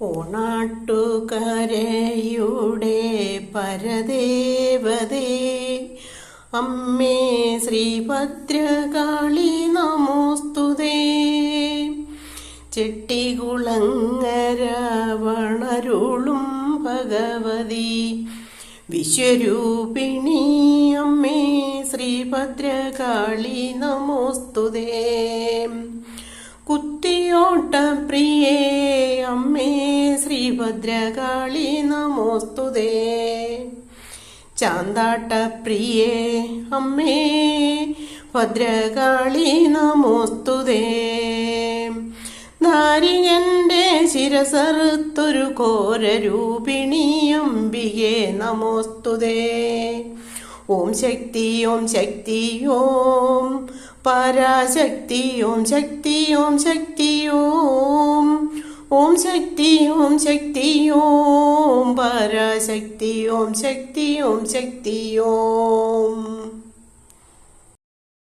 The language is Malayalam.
ഓണാട്ടുകരയുടെ പരദേവതേ അമ്മേ ശ്രീഭദ്രകാളി നമോസ്തുതേ. ചെട്ടികുളങ്ങര വണരുളും ഭഗവതി വിശ്വരൂപിണി അമ്മേ ശ്രീഭദ്രകാളി നമോസ്തുതേ. കുത്തിയോട്ടപ്രിയേ അമ്മേ ശ്രീഭദ്രകാളി നമോസ്തുതേ. ചാന്താട്ടപ്രിയേ അമ്മേ ഭദ്രകാളി നമോസ്തുതേ. നാരികന്റെ ശിരസറുത്തൊരു ഘോരരൂപിണി അംബികേ നമോസ്തുതേ. ഓം ശക്തി ഓം ശക്തി ഓം പരാശക്തി ഓം ശക്തി ഓം ശക്തി ഓം. ഓം ശക്തി ഓം ശക്തി ഓം പരാശക്തി ഓം ശക്തി ഓം ശക്തി ഓം.